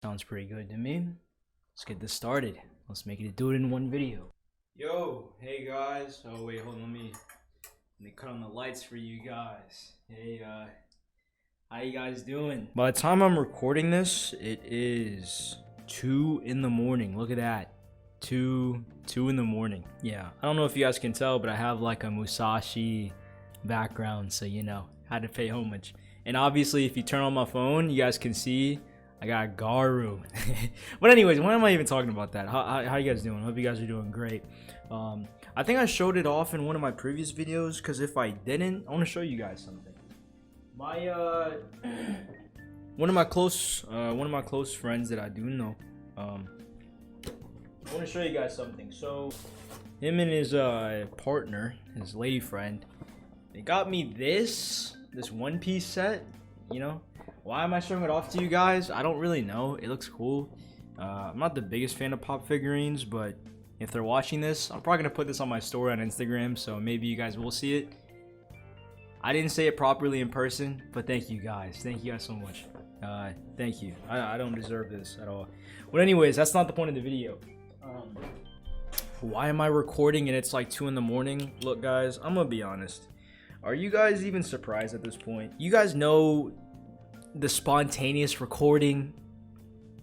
Sounds pretty good to me. Let's get this started. Let's make it do it in one video. Yo, hey guys. Oh wait, hold on. Let me cut on the lights for you guys. Hey, how you guys doing? By the time I'm recording this, it is 2 in the morning. Look at that. 2 in the morning. Yeah, I don't know if you guys can tell, but I have like a Musashi background, so you know, had to pay homage. And obviously, if you turn on my phone, you guys can see I got GYRO. But anyways, why am I even talking about that? How you guys doing? Hope you guys are doing great. I think I showed it off in one of my previous videos, because if I didn't, I want to show you guys something. My one of my close friends that I do know, I want to show you guys something. So him and his partner, his lady friend, they got me this One Piece set, you know. Why am I showing it off to you guys? I don't really know. It looks cool. I'm not the biggest fan of pop figurines, but if they're watching this, I'm probably gonna put this on my story on Instagram, so maybe you guys will see it. I didn't say it properly in person, but thank you guys. Thank you guys so much. Thank you. I don't deserve this at all. But anyways, that's not the point of the video. Why am I recording and it's like 2 in the morning? Look guys, I'm gonna be honest. Are you guys even surprised at this point? You guys know the spontaneous recording,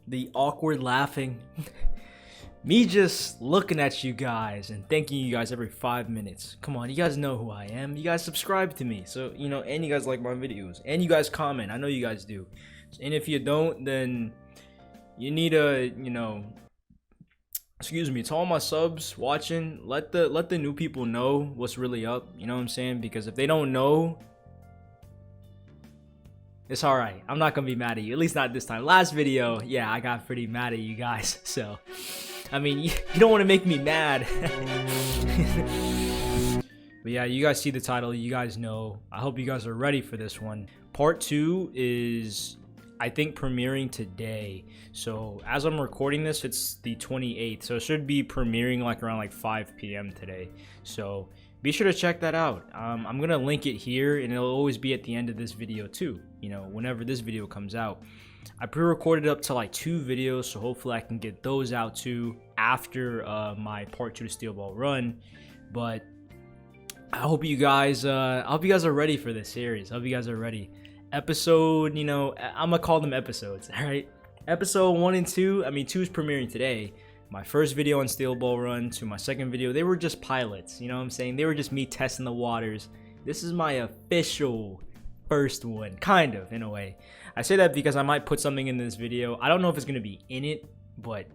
the awkward laughing, me just looking at you guys and thanking you guys every 5 minutes. Come on, you guys know who I am. You guys subscribe to me, so you know, and you guys like my videos, and you guys comment. I know you guys do. And if you don't, then you need to, you know, excuse me, to all my subs watching, let the new people know what's really up, you know what I'm saying? Because if they don't know, it's alright. I'm not gonna be mad at you, at least not this time. Last video, yeah, I got pretty mad at you guys, so I mean, you don't want to make me mad. But yeah, you guys see the title, you guys know. I hope you guys are ready for this one. Part 2 is, I think, premiering today. So as I'm recording this, it's the 28th, so it should be premiering like around like 5 p.m. today. So be sure to check that out. I'm gonna link it here, and it'll always be at the end of this video too, you know, whenever this video comes out. I pre-recorded up to like 2 videos, so hopefully I can get those out too after my part 2 to Steel Ball run. But I hope you guys are ready for this series. I hope you guys are ready. Episode, you know, I'm gonna call them episodes, all right? Episode 1 and 2, I mean 2 is premiering today. My first video on Steel Ball Run to my second video, they were just pilots, you know what I'm saying? They were just me testing the waters. This is my official first one, kind of, in a way. I say that because I might put something in this video. I don't know if it's going to be in it, but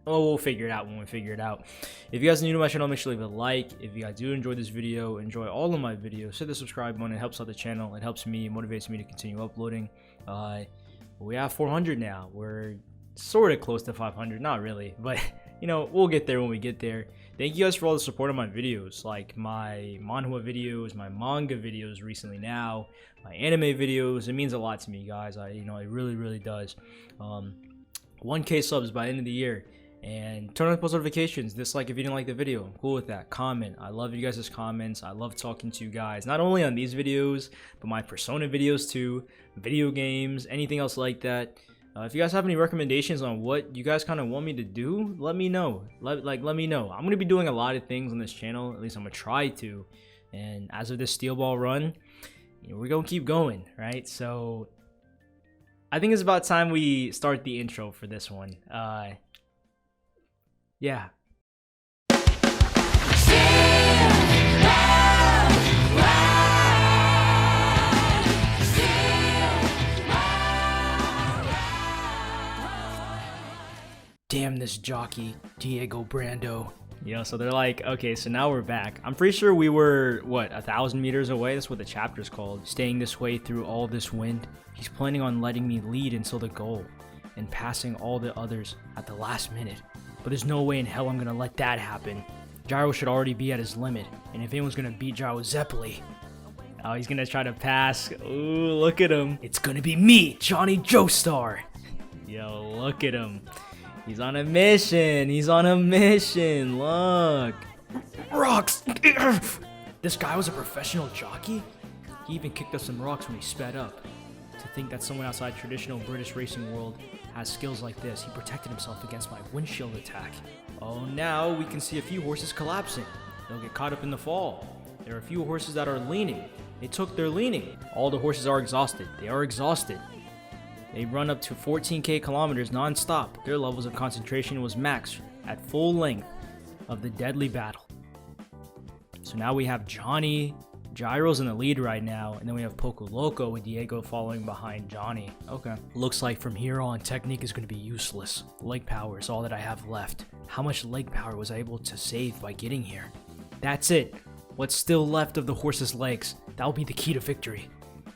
we'll figure it out when we figure it out. If you guys are new to my channel, make sure to leave a like. If you guys do enjoy this video, enjoy all of my videos, hit the subscribe button. It helps out the channel. It helps me, it motivates me to continue uploading. We have 400 now. We're sort of close to 500, not really, but you know, we'll get there when we get there. Thank you guys for all the support on my videos, like my manhwa videos, my manga videos recently now, my anime videos. It means a lot to me, guys. You know, it really does. 1K subs by the end of the year, and turn on post notifications. Dislike if you didn't like the video, I'm cool with that. Comment. I love you guys' comments. I love talking to you guys, not only on these videos, but my Persona videos too, video games, anything else like that. If you guys have any recommendations on what you guys kind of want me to do, let me know. Let me know. I'm going to be doing a lot of things on this channel. At least I'm going to try to. And as of this Steel Ball run, you know, we're going to keep going, right? So I think it's about time we start the intro for this one. Yeah. Damn this jockey, Diego Brando. You know, so they're like, okay, so now we're back. I'm pretty sure we were, what, 1,000 meters away? That's what the chapter's called. Staying this way through all this wind. He's planning on letting me lead until the goal and passing all the others at the last minute. But there's no way in hell I'm gonna let that happen. Gyro should already be at his limit, and if anyone's gonna beat 𝐡𝐤𝐝𝐿, oh, he's gonna try to pass. Ooh, look at him. It's gonna be me, Johnny Joestar. Yo, look at him. He's on a mission. He's on a mission. Look. Rocks. This guy was a professional jockey? He even kicked up some rocks when he sped up. To think that someone outside traditional British racing world has skills like this. He protected himself against my windshield attack. Oh, now we can see a few horses collapsing. They'll get caught up in the fall. There are a few horses that are leaning. They took their leaning. All the horses are exhausted. They are exhausted. They run up to 14k kilometers non-stop. Their levels of concentration was maxed at full length of the deadly battle. So now we have Johnny. Gyro's in the lead right now, and then we have 𝐴𝐴𝐿𝐿𝐴 with Diego following behind Johnny. Okay. Looks like from here on, technique is going to be useless. Leg power is all that I have left. How much leg power was I able to save by getting here? That's it. What's still left of the horse's legs? That'll be the key to victory.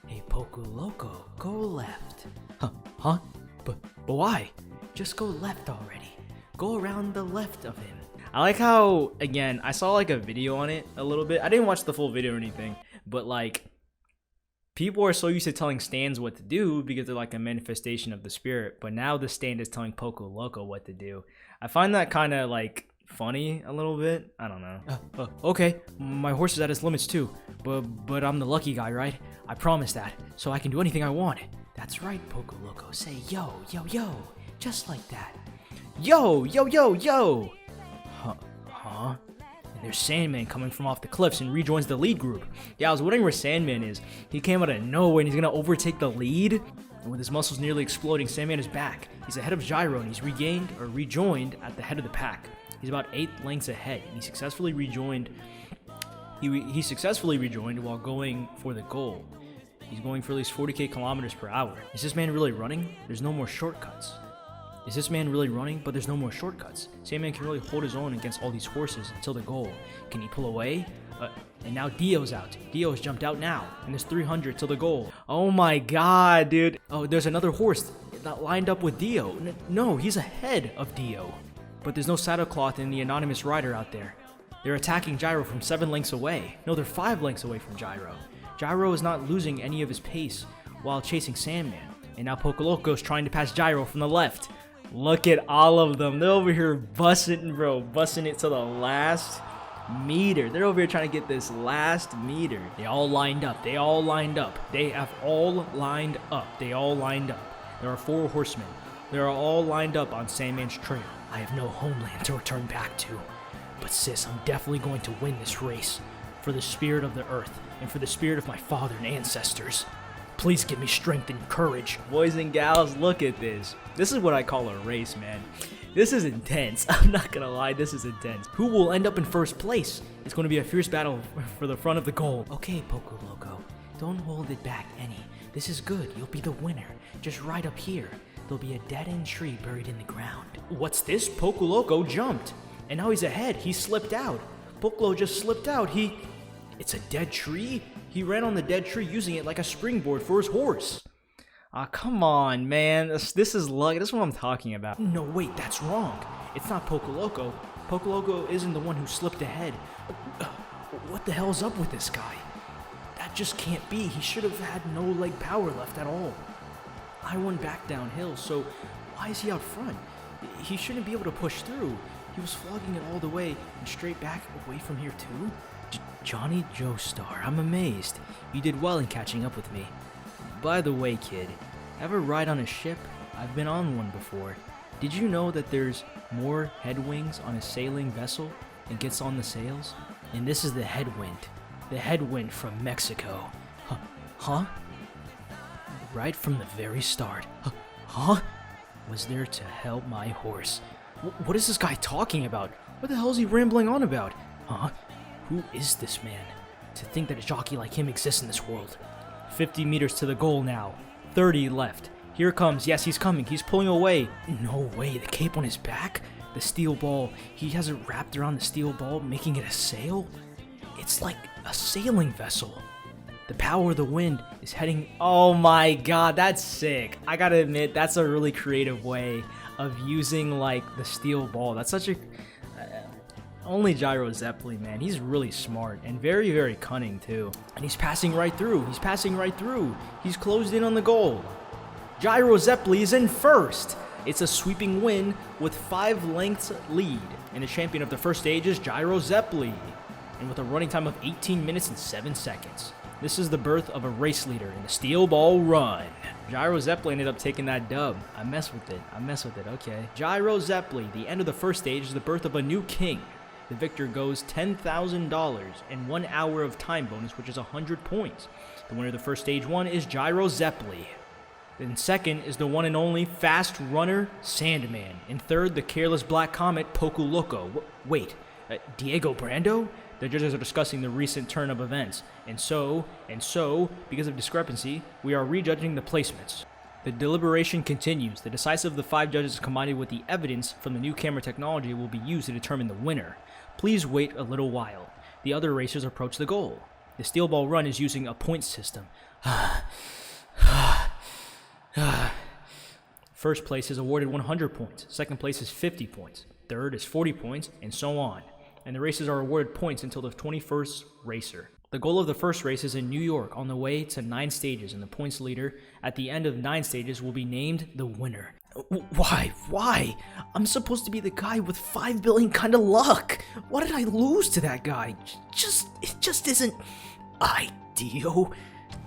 Hey, 𝐴𝐴𝐿𝐿𝐴, go left. Huh? But why? Just go left already. Go around the left of him. I like how, again, I saw like a video on it a little bit. I didn't watch the full video or anything, but like, people are so used to telling stands what to do because they're like a manifestation of the spirit, but now the stand is telling 𝐴𝐴𝐿𝐿𝐴 what to do. I find that kind of like funny a little bit. I don't know. Okay, my horse is at his limits too, but I'm the lucky guy, right? I promise that, so I can do anything I want. That's right, 𝐴𝐴𝐿𝐿𝐴. Say yo, yo, yo, just like that. Yo, yo, yo, yo. Huh? And there's Sandman coming from off the cliffs and rejoins the lead group. Yeah, I was wondering where Sandman is. He came out of nowhere and he's gonna overtake the lead. And with his muscles nearly exploding, Sandman is back. He's ahead of GYRO and he's rejoined at the head of the pack. He's about 8 lengths ahead, and he successfully rejoined. He successfully rejoined while going for the goal. He's going for at least 40k kilometers per hour. Is this man really running? There's no more shortcuts. Is this man really running? But there's no more shortcuts. Sandman can really hold his own against all these horses until the goal. Can he pull away? And now Dio's out. Dio's jumped out now. And there's 300 till the goal. Oh my god, dude. Oh, there's another horse that lined up with Dio. No, he's ahead of Dio. But there's no saddlecloth in the anonymous rider out there. They're attacking GYRO from 7 lengths away. No, they're 5 lengths away from GYRO. GYRO is not losing any of his pace while chasing Sandman. And now 𝐴𝐴𝐿𝐿𝐴 is trying to pass GYRO from the left. Look at all of them. They're over here busting it to the last meter. They're over here trying to get this last meter. They all lined up. They have all lined up. They all lined up. There are 4 horsemen. They are all lined up on Sandman's trail. I have no homeland to return back to. But sis, I'm definitely going to win this race. For the spirit of the earth, and for the spirit of my father and ancestors. Please give me strength and courage. Boys and gals, look at this. This is what I call a race, man. This is intense. I'm not gonna lie, this is intense. Who will end up in first place? It's going to be a fierce battle for the front of the goal. Okay, 𝐴𝐴𝐿𝐿𝐴, don't hold it back any. This is good, you'll be the winner. Just right up here. There'll be a dead-end tree buried in the ground. What's this? 𝐴𝐴𝐿𝐿𝐴 jumped. And now he's ahead. He slipped out. 𝐴𝐴𝐿𝐿𝐴 just slipped out. It's a dead tree? He ran on the dead tree using it like a springboard for his horse. Come on, man. This is luck. This is what I'm talking about. No, wait, that's wrong. It's not 𝐴𝐴𝐿𝐿𝐴. 𝐴𝐴𝐿𝐿𝐴 isn't the one who slipped ahead. What the hell's up with this guy? That just can't be. He should have had no leg power left at all. I went back downhill, so why is he out front? He shouldn't be able to push through. He was flogging it all the way and straight back away from here too? Johnny Joestar, I'm amazed. You did well in catching up with me. By the way, kid, ever ride on a ship? I've been on one before. Did you know that there's more headwinds on a sailing vessel than gets on the sails? And this is the headwind from Mexico. Huh? Right from the very start. Huh? Was there to help my horse. What is this guy talking about? What the hell is he rambling on about? Huh? Who is this man? To think that a jockey like him exists in this world. 50 meters to the goal now. 30 left. Here comes. Yes, he's coming. He's pulling away. No way. The cape on his back? The steel ball. He has it wrapped around the steel ball, making it a sail? It's like a sailing vessel. The power of the wind is heading... Oh my god, that's sick. I gotta admit, that's a really creative way of using, like, the steel ball. That's such a... only 𝐳𝐤𝐝𝐿, man. He's really smart and very, very cunning, too. And he's passing right through. He's closed in on the goal. 𝐳𝐤𝐝𝐿 is in first. It's a sweeping win with 5 lengths lead. And the champion of the first stage is 𝐳𝐤𝐝𝐿. And with a running time of 18 minutes and 7 seconds. This is the birth of a race leader in the steel ball run. 𝐸𝐻𝐸 ended up taking that dub. I mess with it. Okay. 𝐸𝐻𝐸, the end of the first stage, is the birth of a new king. The victor goes $10,000 and 1 hour of time bonus, which is 100 points. The winner of the first stage 1 is 𝐸𝐻𝐸. Then second is the one and only fast runner Sandman. And third, the careless black comet Poku Loco. Wait, Diego Brando? The judges are discussing the recent turn of events. And so, because of discrepancy, we are rejudging the placements. The deliberation continues. The decisive of the 5 judges combined with the evidence from the new camera technology will be used to determine the winner. Please wait a little while. The other racers approach the goal. The steel ball run is using a point system. First place is awarded 100 points. Second place is 50 points. Third is 40 points, and so on. And the races are awarded points until the 21st racer. The goal of the first race is in New York on the way to 9 stages, and the points leader at the end of 9 stages will be named the winner. Why? I'm supposed to be the guy with 5 billion kind of luck. Why did I lose to that guy? It just isn't ideal.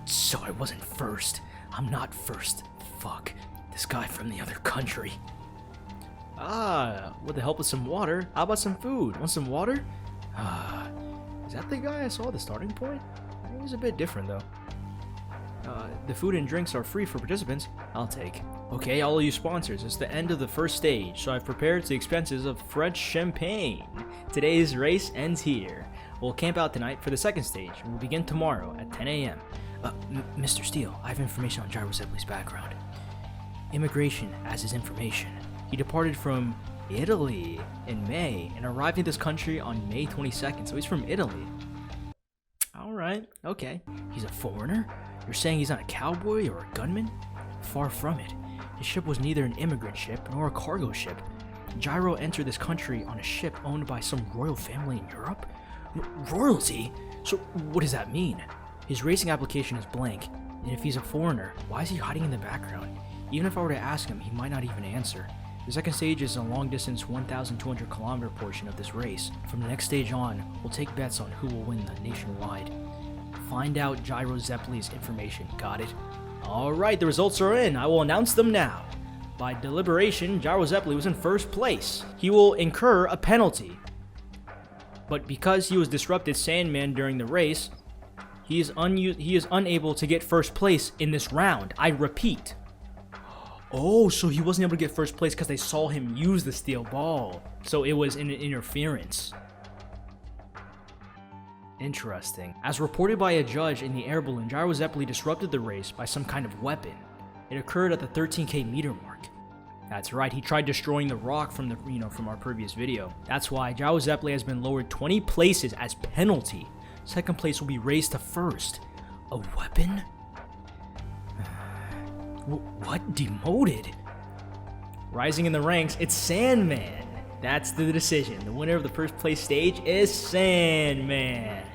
So I wasn't first. I'm not first. Fuck. This guy from the other country. With the help of some water, how about some food? Want some water? Is that the guy I saw at the starting point? He's a bit different though. The food and drinks are free for participants. I'll take. Okay, all of you sponsors, it's the end of the first stage, so I've prepared the expenses of French champagne. Today's race ends here. We'll camp out tonight for the second stage, and we'll begin tomorrow at 10 a.m. Mr. Steele, I have information on 𝐸𝐻𝐸's background. Immigration as his information. He departed from Italy in May and arrived in this country on May 22nd, so he's from Italy. Alright, okay. He's a foreigner? You're saying he's not a cowboy or a gunman? Far from it. His ship was neither an immigrant ship nor a cargo ship. GYRO entered this country on a ship owned by some royal family in Europe? Royalty? So what does that mean? His racing application is blank, and if he's a foreigner, why is he hiding in the background? Even if I were to ask him, he might not even answer. The second stage is a long-distance 1,200 kilometer portion of this race. From the next stage on, we'll take bets on who will win the nationwide. Find out 𝐸𝐻𝐸's information, got it? Alright, the results are in. I will announce them now. By deliberation, 𝐸𝐻𝐸 was in first place. He will incur a penalty. But because he was disrupted Sandman during the race, he is unable to get first place in this round. I repeat. Oh, so he wasn't able to get first place because they saw him use the steel ball. So it was an interference. Interesting. As reported by a judge in the air balloon, 𝐸𝐻𝐸 disrupted the race by some kind of weapon. It occurred at the 13k meter mark. That's right, he tried destroying the rock from from our previous video. That's why 𝐸𝐻𝐸 has been lowered 20 places as penalty. Second place will be raised to first. A weapon? What? Demoted? Rising in the ranks, it's Sandman. That's the decision. The winner of the first place stage is Sandman.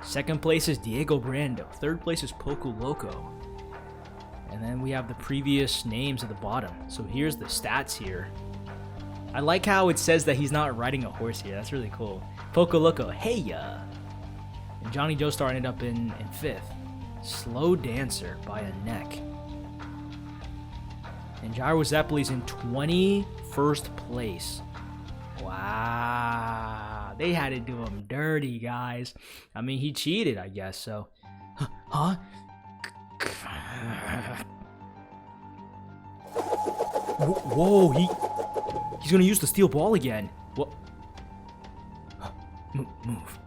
Second place is Diego Brando. Third place is Poku Loco. And then we have the previous names at the bottom. So here's the stats here. I like how it says that he's not riding a horse here. That's really cool. Poku Loco, hey ya. And Johnny Joestar ended up in 5th. Slow Dancer by a neck. And 𝐸𝐻𝐸's in 21st place. Wow. They had to do him dirty, guys. I mean, he cheated, I guess, so. Huh? Whoa, he's gonna use the steel ball again. What? Move.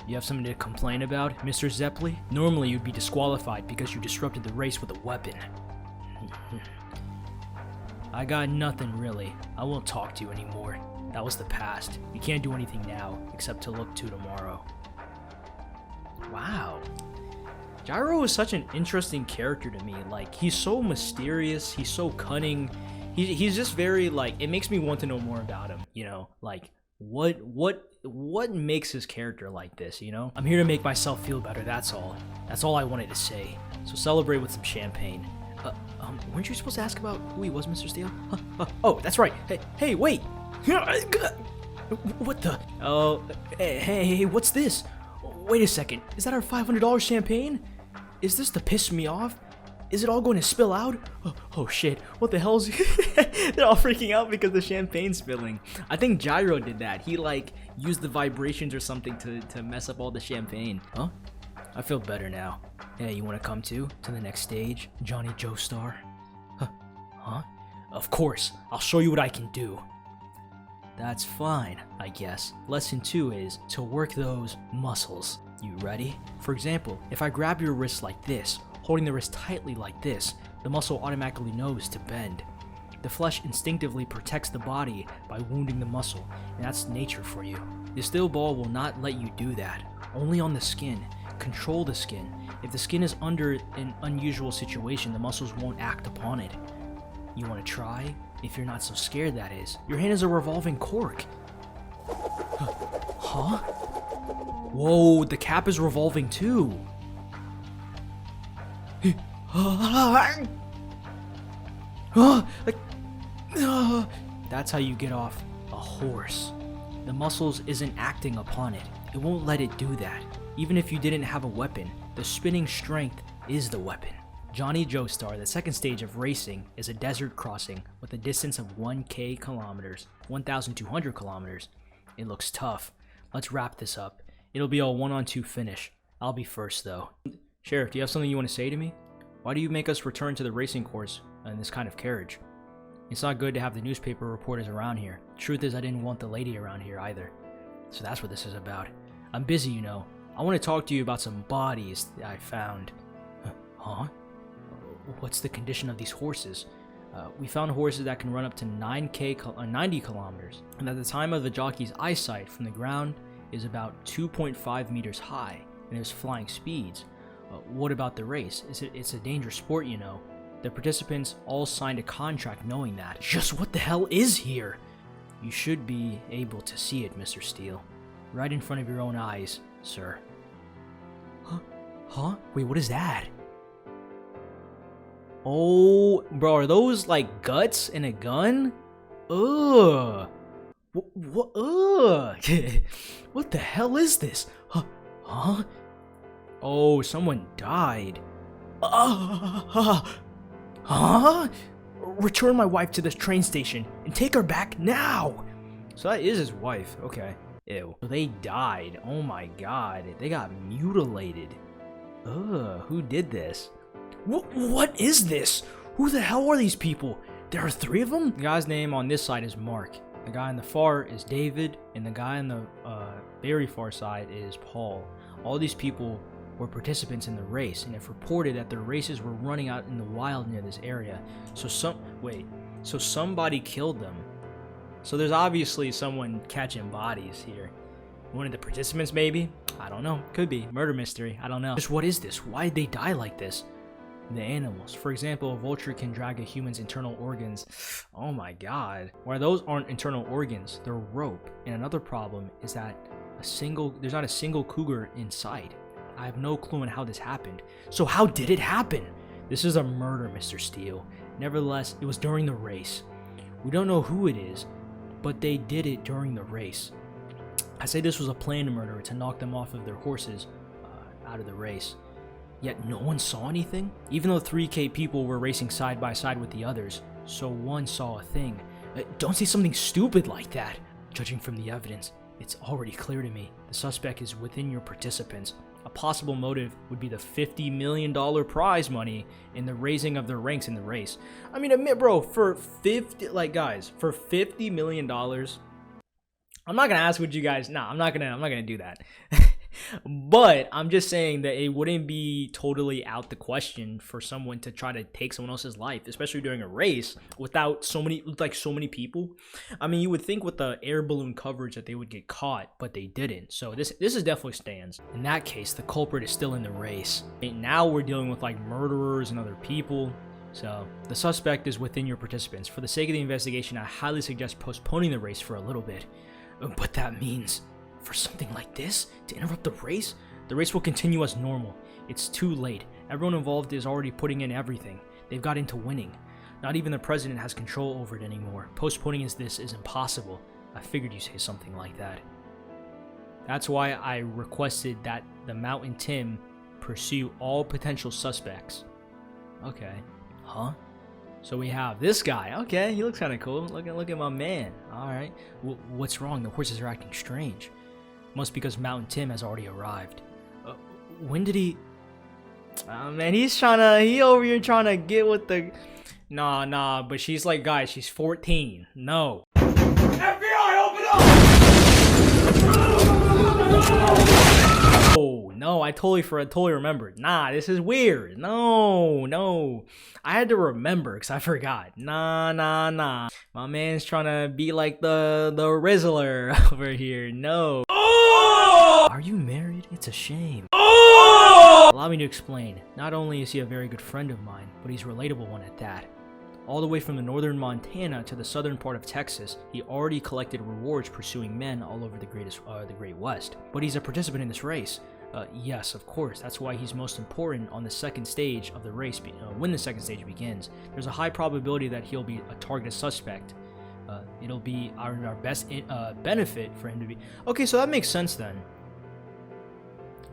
You have something to complain about, Mr. 𝐸𝐻𝐸? Normally you'd be disqualified because you disrupted the race with a weapon. I got nothing really. I won't talk to you anymore. That was the past. You can't do anything now except to look to tomorrow. Wow. GYRO is such an interesting character to me. Like, he's so mysterious, he's so cunning. He's just very, like, it makes me want to know more about him, you know? Like, what makes his character like this, you know? I'm here to make myself feel better, that's all. That's all I wanted to say. So celebrate with some champagne. Weren't you supposed to ask about who he was, Mr. Steele? Oh, that's right. Hey, wait! What the? Oh, hey, what's this? Wait a second. Is that our $500 champagne? Is this to piss me off? Is it all going to spill out? Oh shit, what the hell's... They're all freaking out because the champagne's spilling. I think Gyro did that. He like used the vibrations or something to mess up all the champagne. Huh? I feel better now. Hey, you want to come to the next stage, Johnny Joestar? Huh? Of course, I'll show you what I can do. That's fine, I guess. Lesson 2 is to work those muscles. You ready? For example, if I grab your wrist like this, holding the wrist tightly like this, the muscle automatically knows to bend. The flesh instinctively protects the body by wounding the muscle, and that's nature for you. The steel ball will not let you do that. Only on the skin. Control the skin. If the skin is under an unusual situation, the muscles won't act upon it. You want to try? If you're not so scared, that is. Your hand is a revolving cork. Huh? Whoa, the cap is revolving too. That's how you get off a horse. The muscles isn't acting upon it. It won't let it do that. Even if you didn't have a weapon, the spinning strength is the weapon. Johnny Joestar, the second stage of racing, is a desert crossing with a distance of 1,000 kilometers, 1,200 kilometers. It looks tough. Let's wrap this up. It'll be a 1-on-2 finish. I'll be first though. Sheriff, do you have something you want to say to me? Why do you make us return to the racing course in this kind of carriage? It's not good to have the newspaper reporters around here. Truth is, I didn't want the lady around here either. So that's what this is about. I'm busy, you know. I want to talk to you about some bodies that I found. Huh? What's the condition of these horses? We found horses that can run up to 90 kilometers, and at the time of the jockey's eyesight from the ground is about 2.5 meters high, and it was flying speeds. What about the race? It's a dangerous sport, you know. The participants all signed a contract knowing that. Just what the hell is here? You should be able to see it, Mr. Steele. Right in front of your own eyes, sir. Huh? Wait, what is that? Oh, bro, are those like guts in a gun? Ugh. Ugh. What the hell is this? Huh? Oh, someone died. Huh? Return my wife to this train station and take her back now. So that is his wife. Okay. Ew. They died. Oh my god. They got mutilated. Ugh. Who did this? What is this? Who the hell are these people? There are 3 of them? The guy's name on this side is Mark. The guy on the far is David. And the guy on the very far side is Paul. All these people were participants in the race, and it's reported that their races were running out in the wild near this area. So somebody killed them. So there's obviously someone catching bodies here. One of the participants, maybe? I don't know. Could be. Murder mystery. I don't know. Just what is this? Why did they die like this? The animals. For example, a vulture can drag a human's internal organs. Oh my god. Why those aren't internal organs, they're rope. And another problem is that there's not a single cougar inside. I have no clue on how this happened. So how did it happen? This is a murder, Mr. Steele. Nevertheless, it was during the race. We don't know who it is, but they did it during the race. I say this was a planned murder to knock them off of their horses out of the race. Yet no one saw anything? Even though 3K people were racing side by side with the others, so one saw a thing. Don't say something stupid like that. Judging from the evidence, it's already clear to me the suspect is within your participants. A possible motive would be the $50 million prize money in the raising of their ranks in the race. I mean, admit, bro, for $50 million, I'm not gonna ask what you guys. Nah, I'm not gonna do that. But I'm just saying that it wouldn't be totally out the question for someone to try to take someone else's life, especially during a race without so many people. I mean, you would think with the air balloon coverage that they would get caught, but they didn't. So this is definitely stands. In that case, the culprit is still in the race. And now we're dealing with like murderers and other people. So the suspect is within your participants. For the sake of the investigation, I highly suggest postponing the race for a little bit. But that means for something like this to interrupt the race will continue as normal. It's too late. Everyone involved is already putting in everything. They've got into winning. Not even the president has control over it anymore. Postponing this is impossible. I figured you'd say something like that. That's why I requested that the Mountain Tim Pursue all potential suspects. Okay. Huh? So we have this guy. Okay, he looks kind of cool. Look at my man. All right. What's wrong? The horses are acting strange. Must be because Mountain Tim has already arrived. When did he... Oh, man, he over here trying to get with the... Nah, but she's like, guys, she's 14. No. FBI, open up! Oh, no, I totally remembered. Nah, this is weird. No. I had to remember because I forgot. Nah. My man's trying to be like the Rizzler over here. No. Oh! Are you married? It's a shame. Oh! Allow me to explain. Not only is he a very good friend of mine, but he's a relatable one at that. All the way from the northern Montana to the southern part of Texas, he already collected rewards pursuing men all over the Great West. But he's a participant in this race. Yes, of course, that's why he's most important on the second stage of the race, when the second stage begins. There's a high probability that he'll be a targeted suspect. It'll be our best benefit for him to be... Okay, so that makes sense then.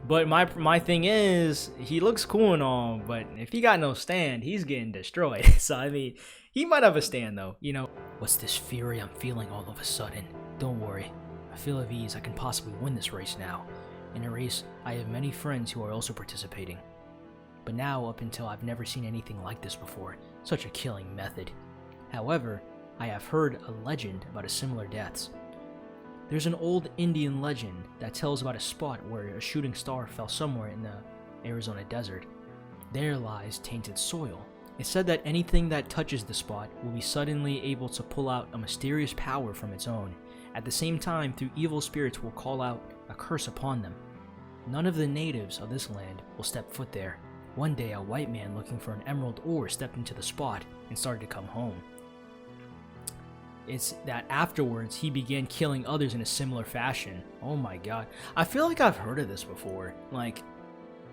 But my thing is, he looks cool and all, but if he got no stand, he's getting destroyed. So, I mean, he might have a stand, though, you know. What's this fury I'm feeling all of a sudden? Don't worry. I feel at ease I can possibly win this race now. In a race, I have many friends who are also participating. But now, up until I've never seen anything like this before. Such a killing method. However, I have heard a legend about a similar deaths. There's an old Indian legend that tells about a spot where a shooting star fell somewhere in the Arizona desert. There lies tainted soil. It's said that anything that touches the spot will be suddenly able to pull out a mysterious power from its own. At the same time, through evil spirits will call out a curse upon them. None of the natives of this land will step foot there. One day, a white man looking for an emerald ore stepped into the spot and started to come home. It's that afterwards, he began killing others in a similar fashion. Oh my god. I feel like I've heard of this before. Like,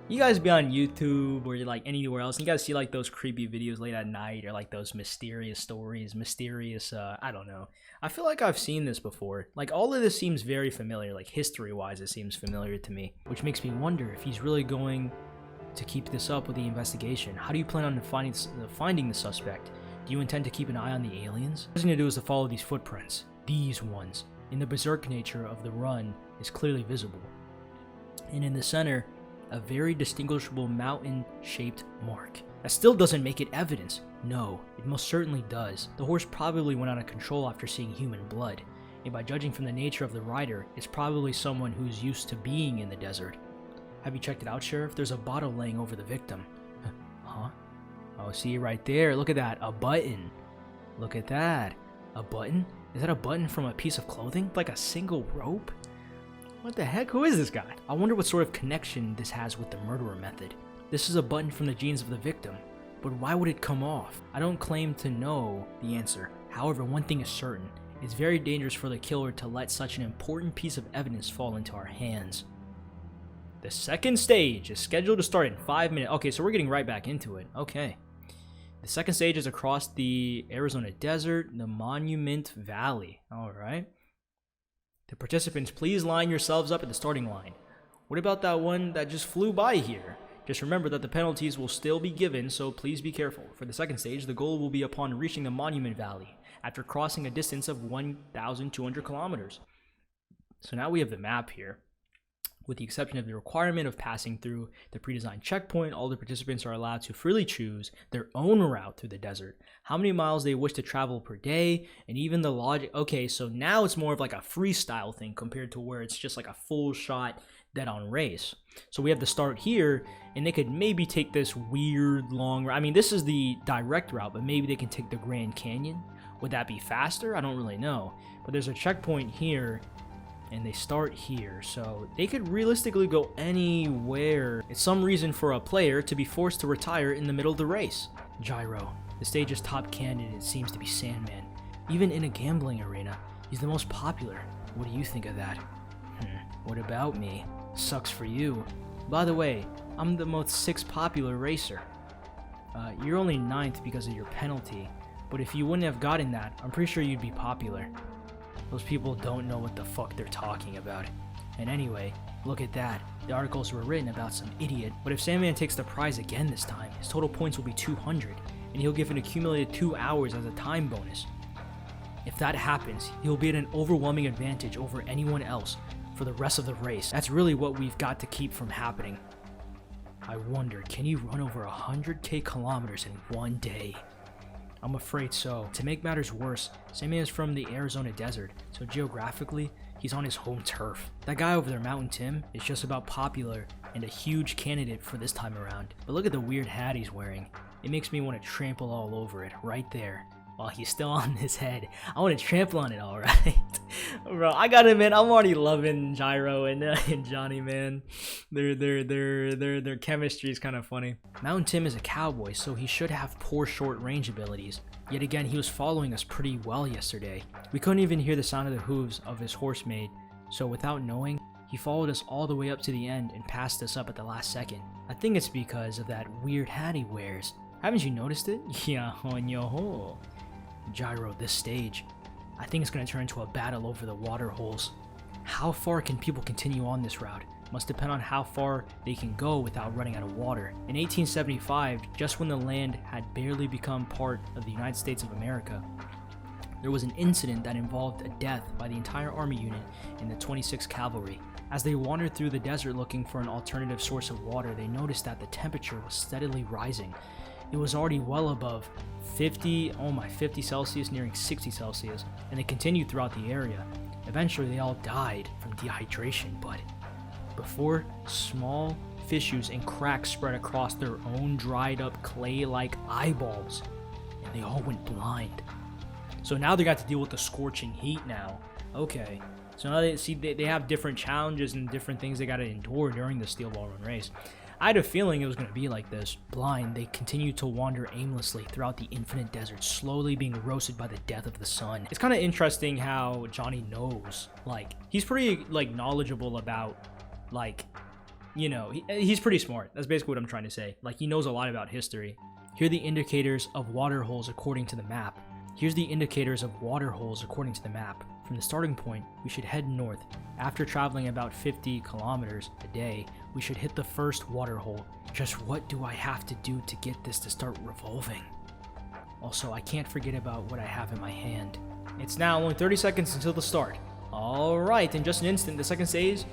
you guys be on YouTube or like anywhere else, and you guys see like those creepy videos late at night or like those mysterious stories, I don't know. I feel like I've seen this before. Like, all of this seems very familiar, like history-wise it seems familiar to me, which makes me wonder if he's really going to keep this up with the investigation. How do you plan on finding the suspect? Do you intend to keep an eye on the aliens? What he's going to do is to follow these footprints. These ones. In the berserk nature of the run is clearly visible. And in the center, a very distinguishable mountain-shaped mark. That still doesn't make it evidence. No, it most certainly does. The horse probably went out of control after seeing human blood. And by judging from the nature of the rider, it's probably someone who's used to being in the desert. Have you checked it out, Sheriff? There's a bottle laying over the victim. Huh? Oh, see right there. Look at that. A button. Look at that. A button? Is that a button from a piece of clothing? Like a single rope? What the heck? Who is this guy? I wonder what sort of connection this has with the murderer method. This is a button from the jeans of the victim. But why would it come off? I don't claim to know the answer. However, one thing is certain. It's very dangerous for the killer to let such an important piece of evidence fall into our hands. The second stage is scheduled to start in 5 minutes. Okay, so we're getting right back into it. Okay. The second stage is across the Arizona desert, the Monument Valley. Alright. The participants, please line yourselves up at the starting line. What about that one that just flew by here? Just remember that the penalties will still be given, so please be careful. For the second stage, the goal will be upon reaching the Monument Valley, after crossing a distance of 1,200 kilometers. So now we have the map here. With the exception of the requirement of passing through the pre-designed checkpoint, all the participants are allowed to freely choose their own route through the desert, how many miles they wish to travel per day, and even the logic. Okay, so now it's more of like a freestyle thing compared to where it's just like a full shot dead-on race. So we have the start here, and they could maybe take this weird long route. I mean, this is the direct route, but maybe they can take the Grand Canyon. Would that be faster? I don't really know. But there's a checkpoint here, and they start here, so they could realistically go anywhere. It's some reason for a player to be forced to retire in the middle of the race. GYRO, the stage's top candidate, seems to be Sandman. Even in a gambling arena, he's the most popular. What do you think of that? What about me? Sucks for you. By the way, I'm the most 6th popular racer. You're only 9th because of your penalty, but if you wouldn't have gotten that, I'm pretty sure you'd be popular. Those people don't know what the fuck they're talking about. And anyway, Look at that. The articles were written about some idiot, but if Sandman takes the prize again this time, his total points will be 200, and he'll give an accumulated 2 hours as a time bonus. If that happens, he'll be at an overwhelming advantage over anyone else for the rest of the race. That's really what we've got to keep from happening. I wonder, can he run over 100k kilometers in one day? I'm afraid so. To make matters worse, Sandman is from the Arizona desert, so geographically, he's on his home turf. That guy over there, Mountain Tim, is just about popular and a huge candidate for this time around. But look at the weird hat he's wearing. It makes me want to trample all over it right there. While he's still on his head, I want to trample on it, alright? Bro, I gotta admit, I'm already loving Gyro and Johnny, man. Their chemistry is kind of funny. Mountain Tim is a cowboy, so he should have poor short range abilities. Yet again, he was following us pretty well yesterday. We couldn't even hear the sound of the hooves of his horse mate, so without knowing, he followed us all the way up to the end and passed us up at the last second. I think it's because of that weird hat he wears. Haven't you noticed it? Yeah, on your hole. Gyro, this stage, I think it's going to turn into a battle over the water holes. How far can people continue on this route? Must depend on how far they can go without running out of water. In 1875, just when the land had barely become part of the United States of America, there was an incident that involved a death by the entire army unit in the 26th Cavalry. As they wandered through the desert looking for an alternative source of water, they noticed that the temperature was steadily rising. It was already well above 50 Celsius, nearing 60 Celsius, and they continued throughout the area. Eventually, they all died from dehydration, but before, small fissures and cracks spread across their own dried up clay-like eyeballs, and they all went blind. So now they got to deal with the scorching heat now. Okay, so now they have different challenges and different things they got to endure during the Steel Ball Run race. I had a feeling it was going to be like this. Blind, they continued to wander aimlessly throughout the infinite desert, slowly being roasted by the death of the sun. It's kind of interesting how Johnny knows, like, he's pretty, like, knowledgeable about, like, you know, he's pretty smart. That's basically what I'm trying to say. Like, he knows a lot about history. Here are the indicators of water holes according to the map. Here's the indicators of water holes according to the map. From the starting point, we should head north. After traveling about 50 kilometers a day, we should hit the first water hole. Just what do I have to do to get this to start revolving? Also, I can't forget about what I have in my hand. It's now only 30 seconds until the start. Alright, in just an instant, the second stage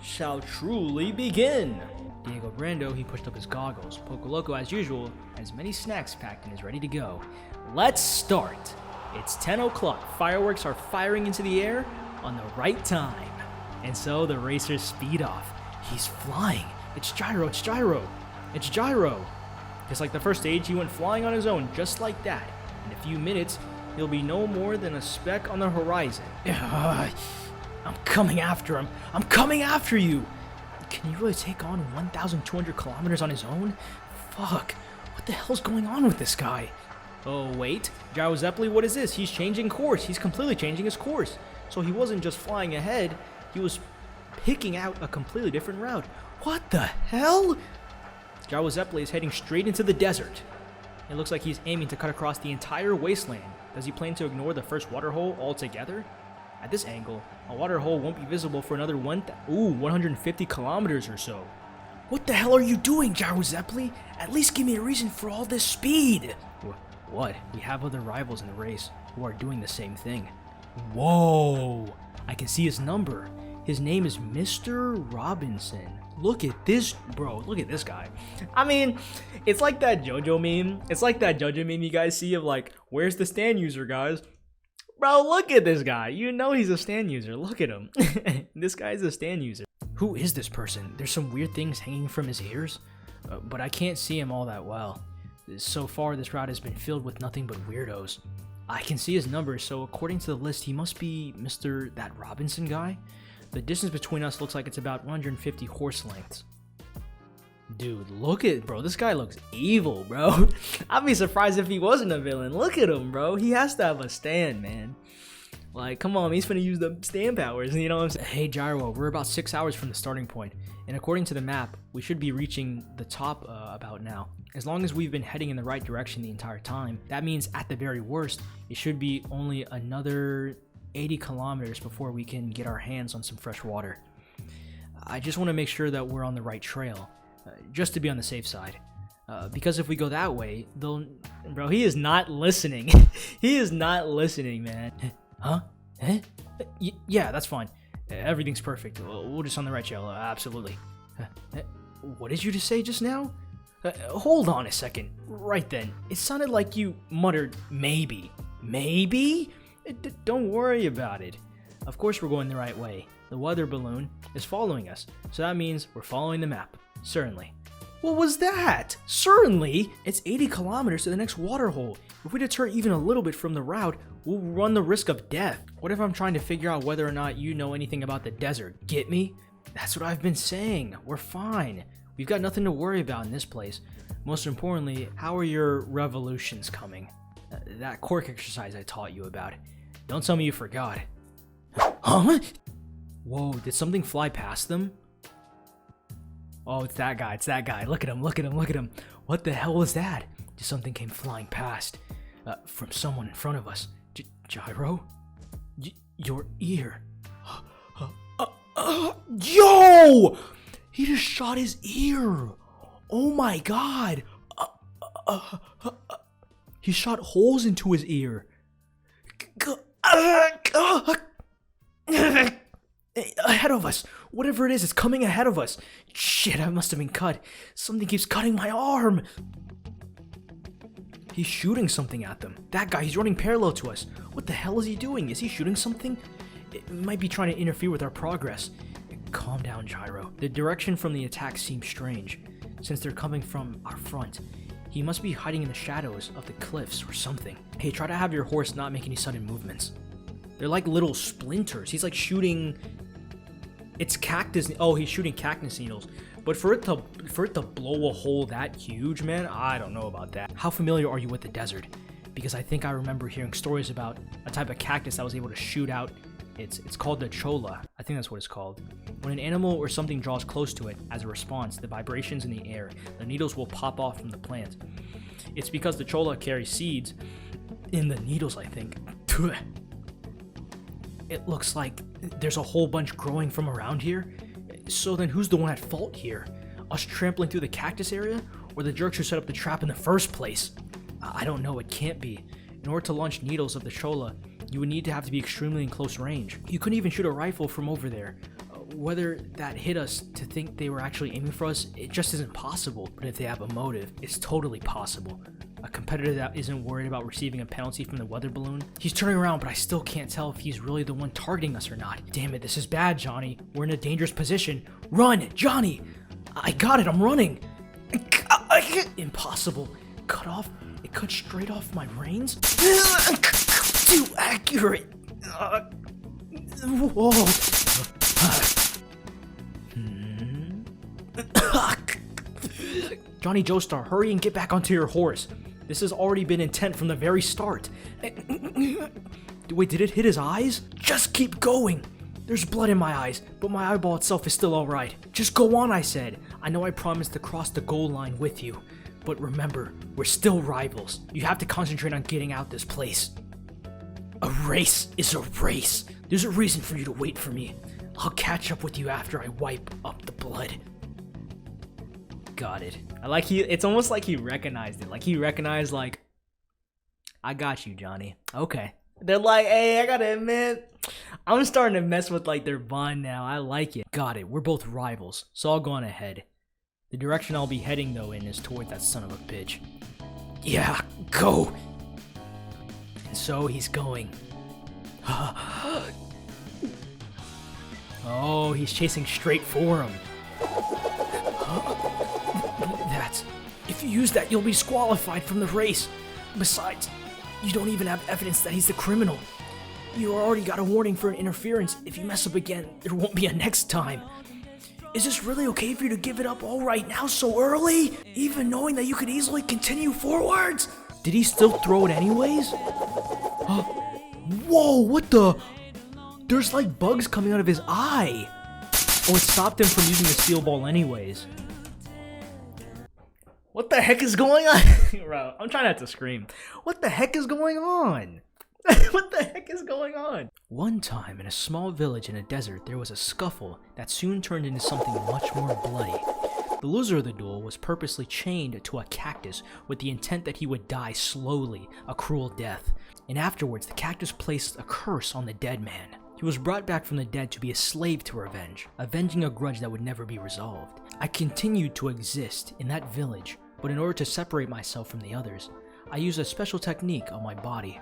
shall truly begin. Diego Brando, he pushed up his goggles. Poco Loco, as usual, has many snacks packed and is ready to go. Let's start. It's 10 o'clock. Fireworks are firing into the air on the right time. And so the racers speed off. He's flying. It's Gyro, it's Gyro. It's Gyro. Just like the first stage, he went flying on his own, just like that. In a few minutes, he'll be no more than a speck on the horizon. I'm coming after him. I'm coming after you. Can he really take on 1,200 kilometers on his own? Fuck. What the hell's going on with this guy? Oh, wait. 𝐸𝐴𝐵, what is this? He's changing course. He's completely changing his course. So he wasn't just flying ahead. He was picking out a completely different route. What the hell? 𝐸𝐴𝐵 is heading straight into the desert. It looks like he's aiming to cut across the entire wasteland. Does he plan to ignore the first water hole altogether? At this angle, a water hole won't be visible for another 150 kilometers or so. What the hell are you doing, 𝐸𝐴𝐵? At least give me a reason for all this speed. What? We have other rivals in the race who are doing the same thing. Whoa! I can see his number. His name is Mr. Robinson. Look at this, bro. Look at this guy. I mean, it's like that JoJo meme. It's like that JoJo meme you guys see of like, where's the stand user, guys? Bro, look at this guy. You know he's a stand user. Look at him. This guy's a stand user. Who is this person? There's some weird things hanging from his ears, but I can't see him all that well. So far, this route has been filled with nothing but weirdos. I can see his numbers, so according to the list, he must be Mr. that Robinson guy. The distance between us looks like it's about 150 horse lengths. Dude, look at, bro, this guy looks evil, bro. I'd be surprised if he wasn't a villain. Look at him, bro. He has to have a stand, man. Like, come on, he's finna use the stand powers, you know what I'm saying? Hey, Gyro, we're about 6 hours from the starting point, and according to the map, we should be reaching the top about now. As long as we've been heading in the right direction the entire time, that means at the very worst, it should be only another 80 kilometers before we can get our hands on some fresh water. I just want to make sure that we're on the right trail, just to be on the safe side. Because if we go that way, they'll... Bro, he is not listening. He is not listening, man. Huh? Eh? Yeah, that's fine. Everything's perfect. We're just on the right trail. Absolutely. What did you just say just now? Hold on a second. Right then. It sounded like you muttered, maybe. Maybe? Don't worry about it. Of course we're going the right way. The weather balloon is following us, so that means we're following the map. Certainly. What was that? Certainly! It's 80 kilometers to the next water hole. If we deter even a little bit from the route, we'll run the risk of death. What if I'm trying to figure out whether or not you know anything about the desert? Get me? That's what I've been saying. We're fine. We've got nothing to worry about in this place. Most importantly, how are your revolutions coming? That quirk exercise I taught you about. Don't tell me you forgot. Huh? Whoa, did something fly past them? Oh, it's that guy, it's that guy. Look at him, look at him, look at him. What the hell was that? Just something came flying past. From someone in front of us. Gyro? Your ear. Yo! He just shot his ear. Oh my god. He shot holes into his ear. Ahead of us. Whatever it is, it's coming ahead of us. Shit, I must have been cut. Something keeps cutting my arm. He's shooting something at them. That guy, he's running parallel to us. What the hell is he doing? Is he shooting something? It might be trying to interfere with our progress. Calm down, Gyro. The direction from the attack seems strange, since they're coming from our front. He must be hiding in the shadows of the cliffs or something. Hey, try to have your horse not make any sudden movements. They're like little splinters. He's like shooting... It's cactus... Oh, he's shooting cactus needles. But for it to blow a hole that huge, man, I don't know about that. How familiar are you with the desert? Because I think I remember hearing stories about a type of cactus that was able to shoot out. It's called the cholla. I think that's what it's called. When an animal or something draws close to it, as a response, the vibrations in the air, the needles will pop off from the plant. It's because the cholla carries seeds in the needles, I think. It looks like there's a whole bunch growing from around here. So then who's the one at fault here? Us trampling through the cactus area? Or the jerks who set up the trap in the first place? I don't know, it can't be. In order to launch needles of the cholla, you would need to have to be extremely in close range. You couldn't even shoot a rifle from over there. Whether that hit us to think they were actually aiming for us, it just isn't possible. But if they have a motive, it's totally possible. A competitor that isn't worried about receiving a penalty from the weather balloon. He's turning around, but I still can't tell if he's really the one targeting us or not. Damn it, this is bad, Johnny. We're in a dangerous position. Run, Johnny! I got it, I'm running. Impossible. Cut off? It cut straight off my reins? Too accurate. Whoa. Johnny Joestar, hurry and get back onto your horse. This has already been intent from the very start. Wait, did it hit his eyes? Just keep going. There's blood in my eyes, but my eyeball itself is still alright. Just go on, I said. I know I promised to cross the goal line with you, but remember, we're still rivals. You have to concentrate on getting out this place. A race is a race. There's a reason for you to wait for me. I'll catch up with you after I wipe up the blood. Got it. It's almost like he recognized it. Like he recognized, like, I got you, Johnny. Okay. They're like, hey, I gotta admit, I'm starting to mess with like their bond now. I like it. Got it. We're both rivals, so I'll go on ahead. The direction I'll be heading though in is toward that son of a bitch. Yeah, go. And so he's going. Oh, he's chasing straight for him. If you use that, you'll be disqualified from the race. Besides, you don't even have evidence that he's the criminal. You already got a warning for an interference. If you mess up again, there won't be a next time. Is this really okay for you to give it up all right now so early? Even knowing that you could easily continue forwards? Did he still throw it anyways? Whoa, what the? There's like bugs coming out of his eye. Oh, it stopped him from using the steel ball anyways. What the heck is going on? Bro, I'm trying not to scream. What the heck is going on? What the heck is going on? One time in a small village in a desert, there was a scuffle that soon turned into something much more bloody. The loser of the duel was purposely chained to a cactus with the intent that he would die slowly, a cruel death. And afterwards, the cactus placed a curse on the dead man. He was brought back from the dead to be a slave to revenge, avenging a grudge that would never be resolved. I continued to exist in that village, but in order to separate myself from the others, I used a special technique on my body.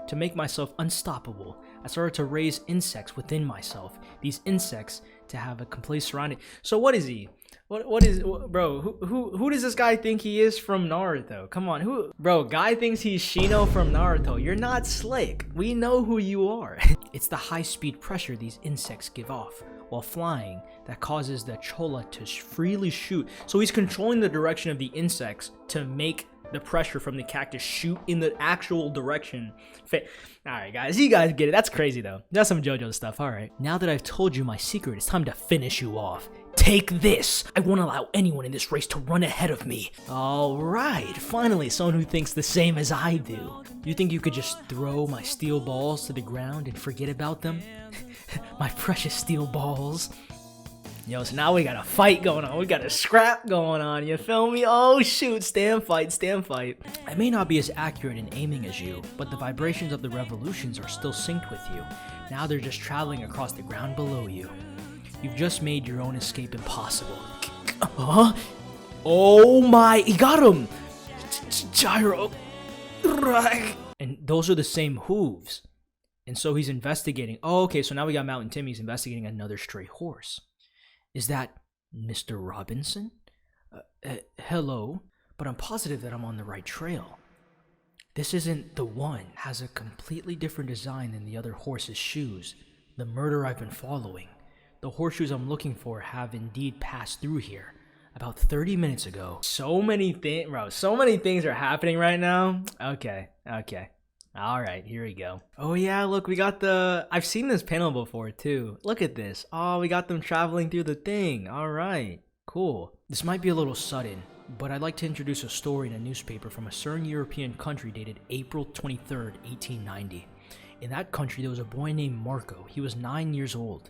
To make myself unstoppable, I started to raise insects within myself. These insects to have a complete surrounding. So what is he? Bro, who does this guy think he is from Naruto? Come on, bro, guy thinks he's Shino from Naruto. You're not slick. We know who you are. It's the high speed pressure these insects give off while flying that causes the chola to freely shoot. So he's controlling the direction of the insects to make the pressure from the cactus shoot in the actual direction. Alright guys, you guys get it. That's crazy though. That's some JoJo's stuff. Alright, now that I've told you my secret, it's time to finish you off. Take this! I won't allow anyone in this race to run ahead of me. Alright, finally someone who thinks the same as I do. You think you could just throw my steel balls to the ground and forget about them? My precious steel balls. Yo, so now we got a fight going on. We got a scrap going on. You feel me? Oh, shoot. Stand fight, stand fight. I may not be as accurate in aiming as you, but the vibrations of the revolutions are still synced with you. Now they're just traveling across the ground below you. You've just made your own escape impossible. Huh? Oh my, he got him! Gyro. And those are the same hooves. And so he's investigating. Oh, okay, so now we got Mountain Timmy's investigating another stray horse. Is that Mr. Robinson? Hello, but I'm positive that I'm on the right trail. This isn't the one. It has a completely different design than the other horse's shoes. The murder I've been following. The horseshoes I'm looking for have indeed passed through here about 30 minutes ago. So many things, bro. So many things are happening right now. Okay. Alright, here we go. Oh yeah, look, we got I've seen this panel before too. Look at this. Oh, we got them traveling through the thing. Alright, cool. This might be a little sudden, but I'd like to introduce a story in a newspaper from a certain European country dated April 23rd, 1890. In that country, there was a boy named Marco. He was 9 years old.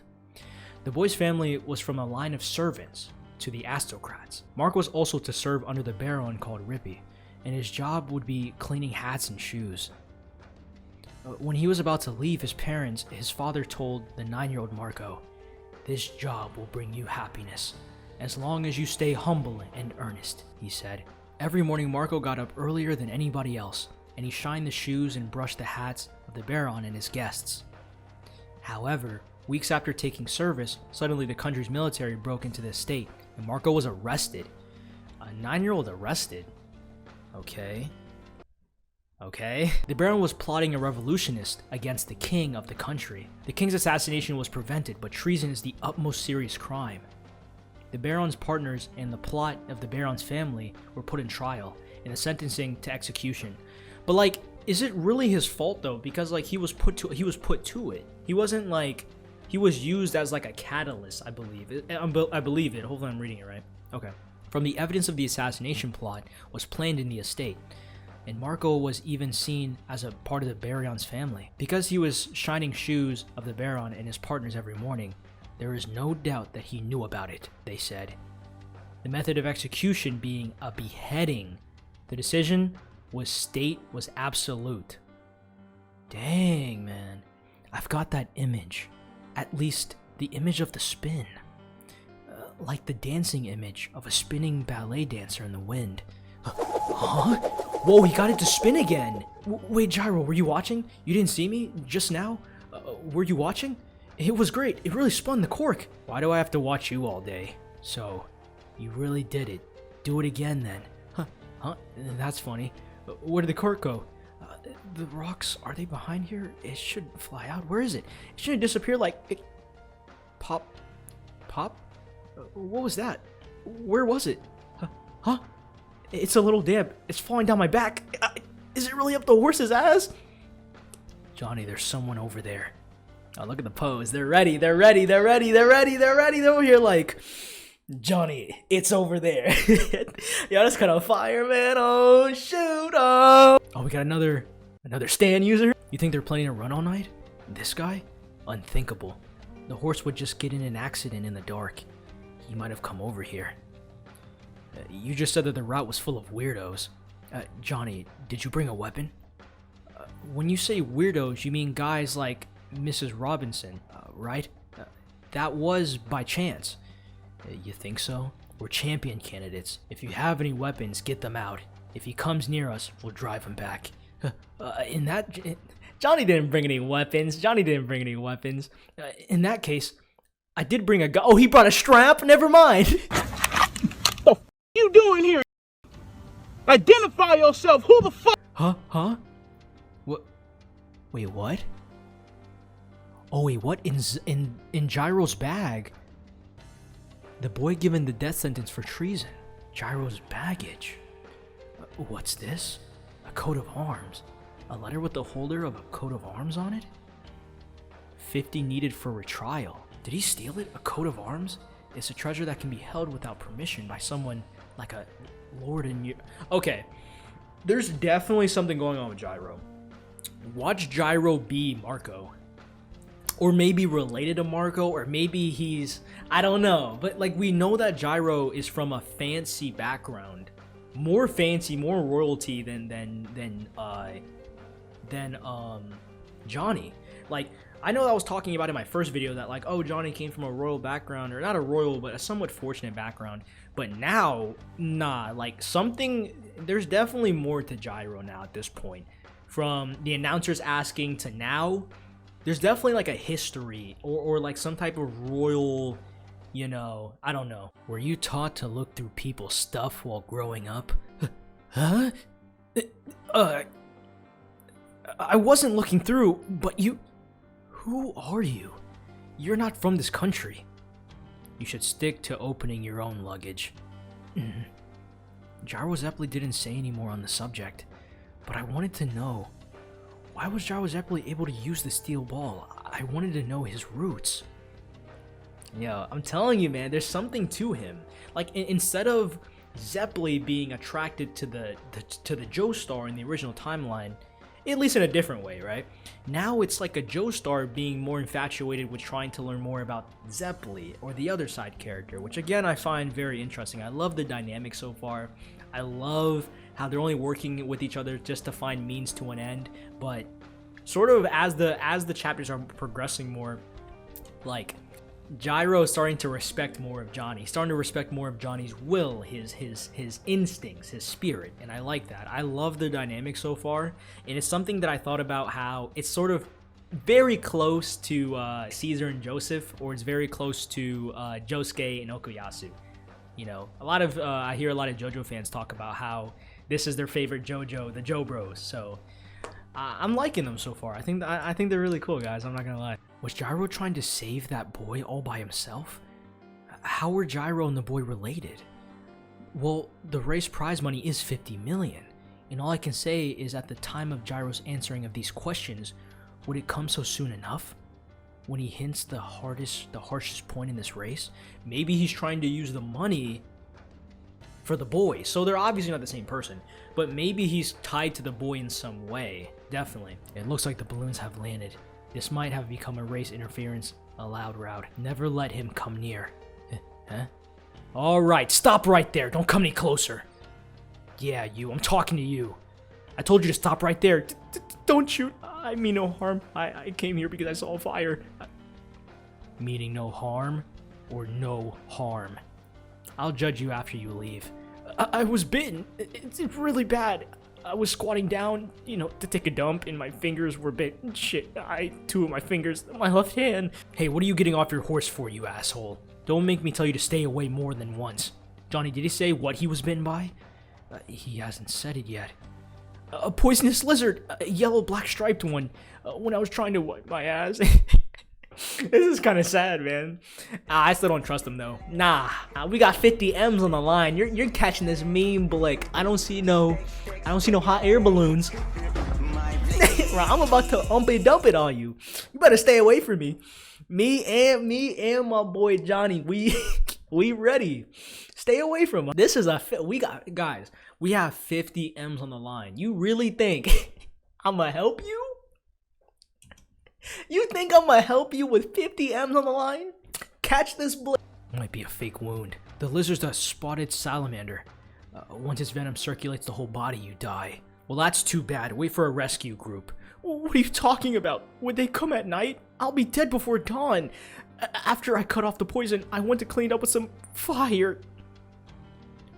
The boy's family was from a line of servants to the aristocrats. Marco was also to serve under the baron called Rippy, and his job would be cleaning hats and shoes. When he was about to leave his parents, his father told the 9-year-old Marco, "This job will bring you happiness, as long as you stay humble and earnest," he said. Every morning Marco got up earlier than anybody else, and he shined the shoes and brushed the hats of the baron and his guests. However, weeks after taking service, suddenly the country's military broke into the estate, and Marco was arrested. A 9-year-old arrested? Okay. The Baron was plotting a revolutionist against the king of the country. The king's assassination was prevented, but treason is the utmost serious crime. The Baron's partners and the plot of the Baron's family were put in trial and a sentencing to execution. But like, is it really his fault though? Because like he was put to it. He wasn't like, he was used as like a catalyst, I believe. I believe it. Hopefully I'm reading it right. Okay. From the evidence of the assassination plot was planned in the estate, and Marco was even seen as a part of the Baron's family. Because he was shining shoes of the Baron and his partners every morning, there is no doubt that he knew about it, they said. The method of execution being a beheading. The decision was absolute. Dang, man. I've got that image. At least the image of the spin. Like the dancing image of a spinning ballet dancer in the wind. Huh? Whoa, he got it to spin again. Wait, Gyro, were you watching? You didn't see me just now? Were you watching? It was great. It really spun the cork. Why do I have to watch you all day? So, you really did it. Do it again then. Huh? That's funny. Where did the cork go? The rocks, are they behind here? It should fly out. Where is it? It shouldn't disappear like it. Pop? What was that? Where was it? Huh? It's a little damp. It's falling down my back. Is it really up the horse's ass? Johnny, there's someone over there. Oh, look at the pose. They're ready. They're over here like, Johnny, it's over there. Yeah, that's kind of fire, man. Oh, shoot. Oh, we got another stand user. You think they're planning to run all night? This guy? Unthinkable. The horse would just get in an accident in the dark. He might have come over here. You just said that the route was full of weirdos. Johnny, did you bring a weapon? When you say weirdos, you mean guys like Mrs. Robinson, right? That was by chance. You think so? We're champion candidates. If you have any weapons, get them out. If he comes near us, we'll drive him back. Johnny didn't bring any weapons. In that case, I did bring a gun. Oh, he brought a strap? Never mind. What you doing here? Identify yourself. Who the fuck? Huh? What? Wait, what? Oh, wait, what? In Gyro's bag. The boy given the death sentence for treason. Gyro's baggage. What's this? A coat of arms. A letter with the holder of a coat of arms on it? 50 needed for retrial. Did he steal it? A coat of arms? It's a treasure that can be held without permission by someone like a lord in you. Okay, there's definitely something going on with Gyro. Watch Gyro be Marco. Or maybe related to Marco, or maybe he's, I don't know. But like, we know that Gyro is from a fancy background. More fancy, more royalty than Johnny. Like, I know I was talking about in my first video that like, oh, Johnny came from a royal background, or not a royal, but a somewhat fortunate background. But now, nah, like there's definitely more to Gyro now at this point. From the announcers asking to now, there's definitely like a history or like some type of royal, you know, I don't know. Were you taught to look through people's stuff while growing up? Huh? I wasn't looking through, but you... Who are you? You're not from this country. You should stick to opening your own luggage. 𝐲𝐻𝐼 didn't say any more on the subject, but I wanted to know, why was 𝐲𝐻𝐼 able to use the steel ball? I wanted to know his roots. Yeah, I'm telling you, man, there's something to him. Like, instead of Zeppeli being attracted to the Joestar in the original timeline, at least in a different way, right? Now it's like a Joestar being more infatuated with trying to learn more about Zeppeli or the other side character, which again I find very interesting. I love the dynamic so far. I love how they're only working with each other just to find means to an end, but sort of as the chapters are progressing more, like Gyro is starting to respect more of Johnny, starting to respect more of Johnny's will, his instincts, his spirit, and I like that. I love the dynamic so far, and it's something that I thought about how it's sort of very close to Caesar and Joseph, or it's very close to Josuke and Okuyasu. You know, I hear a lot of JoJo fans talk about how this is their favorite JoJo, the Jo Bros. So I'm liking them so far. I think they're really cool, guys. I'm not gonna lie. Was Gyro trying to save that boy all by himself? How were Gyro and the boy related? Well, the race prize money is 50 million, and all I can say is at the time of Gyro's answering of these questions, would it come so soon enough? When he hints the harshest point in this race, maybe he's trying to use the money for the boy. So they're obviously not the same person, but maybe he's tied to the boy in some way. Definitely. It looks like the balloons have landed. This might have become a race interference allowed route. Never let him come near. Huh? Alright, stop right there. Don't come any closer. Yeah, you. I'm talking to you. I told you to stop right there. Don't shoot. I mean no harm. I came here because I saw a fire. Meaning no harm or no harm? I'll judge you after you leave. I was bitten. It's really bad. I was squatting down, you know, to take a dump, and my fingers were bit. Shit, two of my fingers, my left hand. Hey, what are you getting off your horse for, you asshole? Don't make me tell you to stay away more than once. Johnny, did he say what he was bitten by? He hasn't said it yet. A poisonous lizard, a yellow black striped one, when I was trying to wipe my ass. This is kind of sad, man. I still don't trust him though. Nah, we got 50 M's on the line. You're catching this mean blick. I don't see no hot air balloons. I'm about to dump it on you. You better stay away from me. Me and my boy Johnny, we ready. Stay away from him. This is we have 50 M's on the line. You really think I'ma help you? You think I'm gonna help you with 50 M's on the line? Catch this blade. Might be a fake wound. The lizard's a spotted salamander. Once its venom circulates the whole body, you die. Well, that's too bad. Wait for a rescue group. What are you talking about? Would they come at night? I'll be dead before dawn. After I cut off the poison, I went to clean it up with some fire.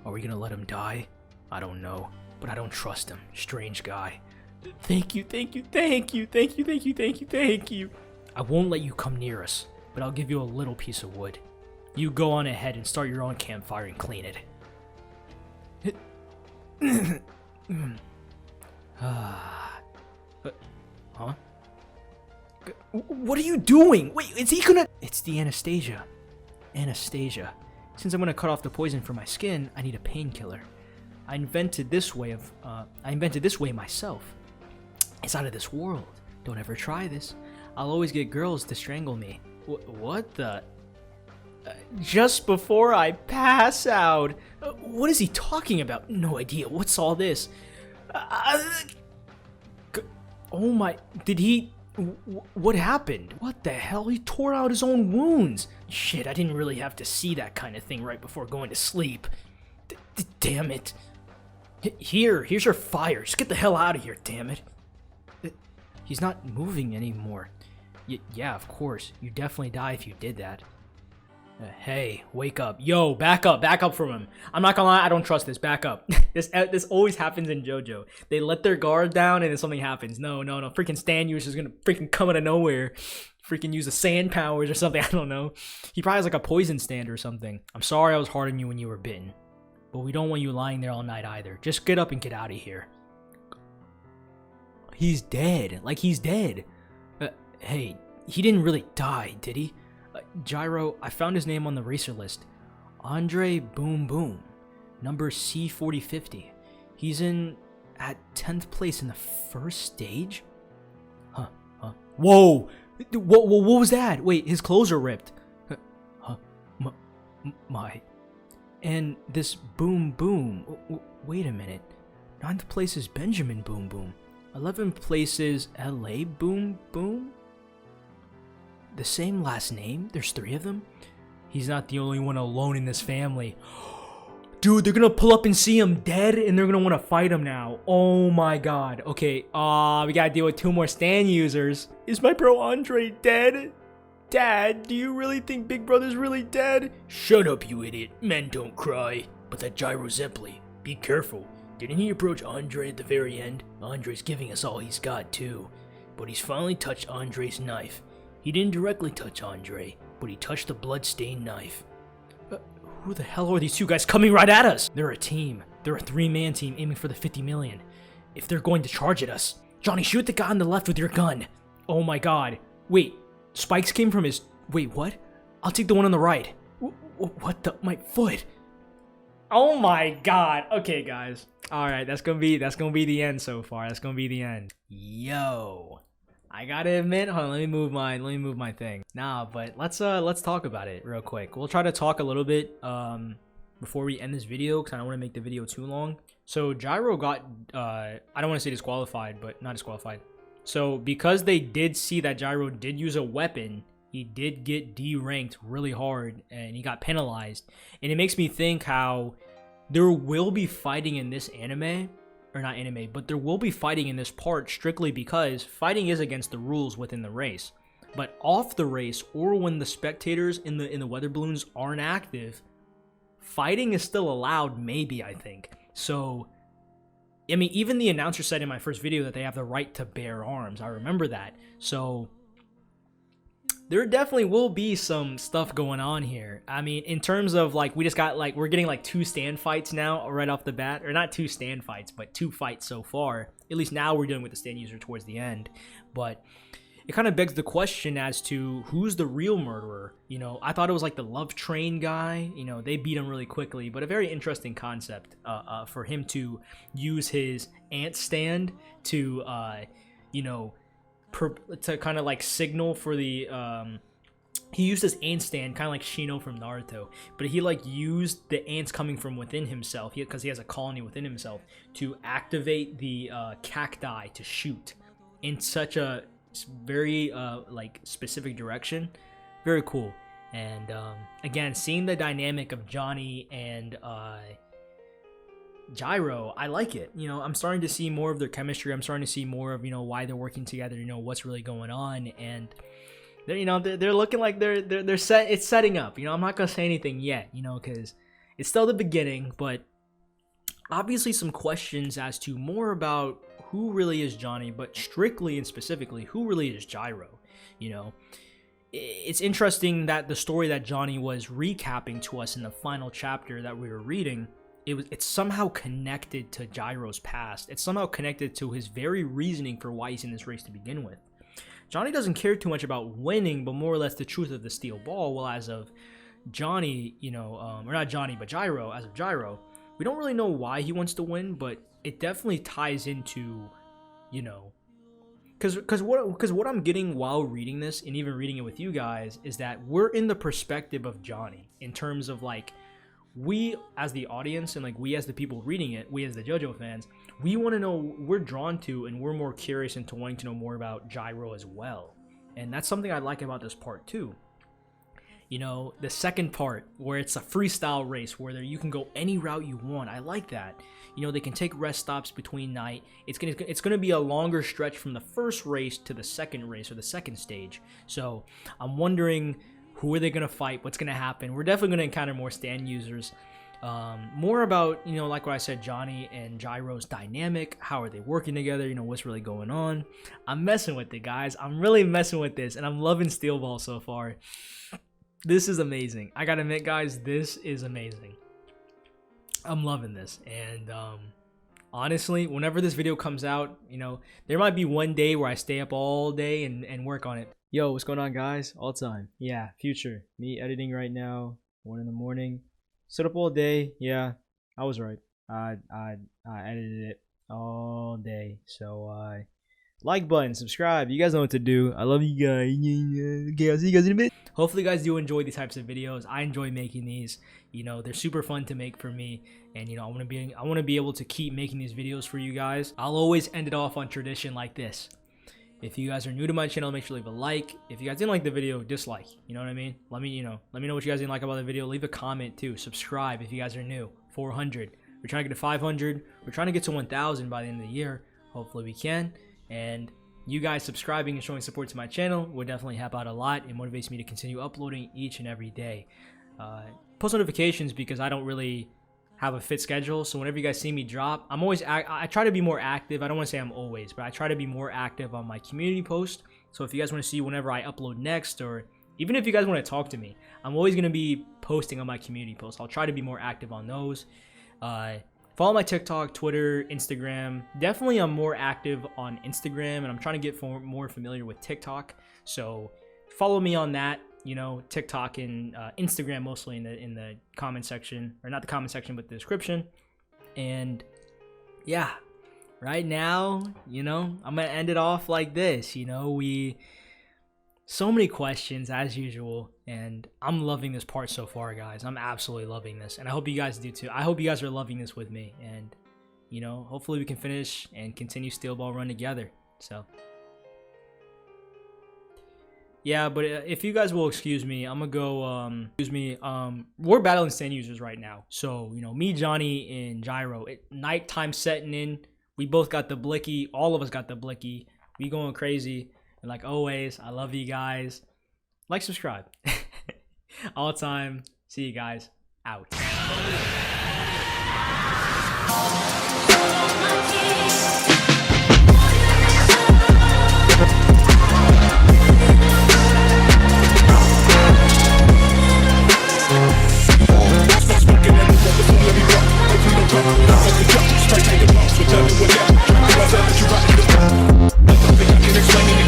Are we gonna let him die? I don't know, but I don't trust him. Strange guy. Thank you, thank you, thank you, thank you, thank you, thank you, thank you. I won't let you come near us, but I'll give you a little piece of wood. You go on ahead and start your own campfire and clean it. Huh? What are you doing? Wait, is he gonna... It's the Anastasia. Anastasia. Since I'm gonna cut off the poison from my skin, I need a painkiller. I invented this way myself. It's out of this world. Don't ever try this. I'll always get girls to strangle me. What the... just before I pass out. What is he talking about? No idea. What's all this? Oh my... Did he... What happened? What the hell? He tore out his own wounds. Shit, I didn't really have to see that kind of thing right before going to sleep. Damn it. Here's your fire. Just get the hell out of here, damn it. He's not moving anymore. Yeah, of course. You definitely die if you did that. Hey, wake up. Yo, back up from him. I'm not gonna lie, I don't trust this. Back up. This always happens in JoJo. They let their guard down and then something happens. No. Freaking Stan Use is gonna freaking come out of nowhere. Freaking use the sand powers or something. I don't know. He probably has like a poison stand or something. I'm sorry I was hard on you when you were bitten. But we don't want you lying there all night either. Just get up and get out of here. He's dead. Like he's dead. Hey, he didn't really die, did he? GYRO, I found his name on the racer list. Andre Boom Boom, number C4050. He's at 10th place in the first stage? Huh. Whoa! What was that? Wait, his clothes are ripped. My... And this Boom Boom... Wait a minute. 9th place is Benjamin Boom Boom. 11th place is LA Boom Boom? The same last name? There's 3 of them? He's not the only one alone in this family. Dude, they're gonna pull up and see him dead, and they're gonna want to fight him now. Oh my god. Okay, we gotta deal with 2 more Stan users. Is my bro Andre dead? Dad, do you really think Big Brother's really dead? Shut up, you idiot. Men don't cry. But that 𝐠𝐲𝐝, be careful. Didn't he approach Andre at the very end? Andre's giving us all he's got, too. But he's finally touched Andre's knife. He didn't directly touch Andre, but he touched the blood-stained knife. Who the hell are these 2 guys coming right at us? They're a team. They're a 3-man team aiming for the 50 million. If they're going to charge at us, Johnny, shoot the guy on the left with your gun. Oh my god. Wait, spikes came from his... Wait, what? I'll take the one on the right. What the... My foot. Oh my god. Okay, guys. Alright, that's gonna be the end so far. That's gonna be the end. Yo. I gotta admit, hold on, let me move my thing. Nah, but let's talk about it real quick. We'll try to talk a little bit before we end this video, because I don't want to make the video too long. So GYRO got I don't want to say disqualified, but not disqualified. So because they did see that GYRO did use a weapon, he did get D-ranked really hard and he got penalized. And it makes me think how there will be fighting in this anime, or not anime, but there will be fighting in this part strictly because fighting is against the rules within the race. But off the race, or when the spectators in the weather balloons aren't active, fighting is still allowed, maybe, I think. So, I mean, even the announcer said in my first video that they have the right to bear arms. I remember that. So, there definitely will be some stuff going on here. I mean, in terms of, like, we just got, like, we're getting, like, 2 stand fights now right off the bat. Or not 2 stand fights, but 2 fights so far. At least now we're dealing with the stand user towards the end. But it kind of begs the question as to who's the real murderer. You know, I thought it was, like, the Love Train guy. You know, they beat him really quickly. But a very interesting concept for him to use his ant stand to, you know, to kind of like signal for the he used his ant stand kind of like Shino from Naruto, but he like used the ants coming from within himself because he has a colony within himself to activate the cacti to shoot in such a very like specific direction. Very cool. And again, seeing the dynamic of Johnny and GYRO, I like it. You know, I'm starting to see more of their chemistry. I'm starting to see more of, you know, why they're working together, you know, what's really going on. And they're, you know, they're looking like they're set. It's setting up. You know, I'm not gonna say anything yet, you know, because it's still the beginning. But obviously some questions as to more about who really is Johnny, but strictly and specifically who really is GYRO. You know, it's interesting that the story that Johnny was recapping to us in the final chapter that we were reading, it's somehow connected to GYRO's past. It's somehow connected to his very reasoning for why he's in this race to begin with. Johnny doesn't care too much about winning, but more or less the truth of the steel ball. Well, as of Johnny, you know, or not Johnny, but GYRO, as of GYRO, we don't really know why he wants to win, but it definitely ties into, you know, because what I'm getting while reading this and even reading it with you guys is that we're in the perspective of Johnny in terms of like, we as the audience and like we as the people reading it, we as the JoJo fans, we want to know, we're drawn to and we're more curious into wanting to know more about GYRO as well. And that's something I like about this part too. You know, the second part where it's a freestyle race where you can go any route you want. I like that. You know, they can take rest stops between night. It's gonna be a longer stretch from the first race to the second race or the second stage. So I'm wondering, who are they going to fight? What's going to happen? We're definitely going to encounter more stand users. More about, you know, like what I said, Johnny and GYRO's dynamic. How are they working together? You know, what's really going on? I'm messing with it, guys. I'm really messing with this, and I'm loving Steel Ball so far. This is amazing. I got to admit, guys, this is amazing. I'm loving this. And honestly, whenever this video comes out, you know, there might be one day where I stay up all day and work on it. Yo, what's going on, guys? All time. Yeah, future. Me editing right now. 1 in the morning. Sit up all day. Yeah, I was right. I edited it all day. So like button, subscribe. You guys know what to do. I love you guys. Okay, I'll see you guys in a bit. Hopefully, you guys do enjoy these types of videos. I enjoy making these. You know, they're super fun to make for me, and you know, I want to be able to keep making these videos for you guys. I'll always end it off on tradition like this. If you guys are new to my channel, make sure to leave a like. If you guys didn't like the video, dislike. You know what I mean? Let me know what you guys didn't like about the video. Leave a comment too. Subscribe if you guys are new. 400. We're trying to get to 500. We're trying to get to 1,000 by the end of the year. Hopefully we can. And you guys subscribing and showing support to my channel would definitely help out a lot. It motivates me to continue uploading each and every day. Post notifications because I don't really have a fit schedule, so whenever you guys see me drop, I try to be more active. I don't want to say I'm always, but I try to be more active on my community post. So if you guys want to see whenever I upload next, or even if you guys want to talk to me, I'm always going to be posting on my community posts. I'll try to be more active on those. Follow my TikTok, Twitter, Instagram. Definitely I'm more active on Instagram, and I'm trying to get more familiar with TikTok. So follow me on that. You know, TikTok and Instagram mostly in the comment section, or not the comment section, but the description. And yeah, right now, you know, I'm gonna end it off like this. You know, so many questions as usual, and I'm loving this part so far, guys. I'm absolutely loving this, and I hope you guys do too. I hope you guys are loving this with me, and you know, hopefully we can finish and continue Steel Ball Run together. So. Yeah, but if you guys will excuse me, I'm gonna go, we're battling stand users right now. So, you know, me, Johnny, and GYRO, nighttime setting in. We both got the blicky. All of us got the blicky. We going crazy. And like always, I love you guys. Like, subscribe. All time. See you guys. Out. Straight to the boss, we're done with that. I think I can explain it.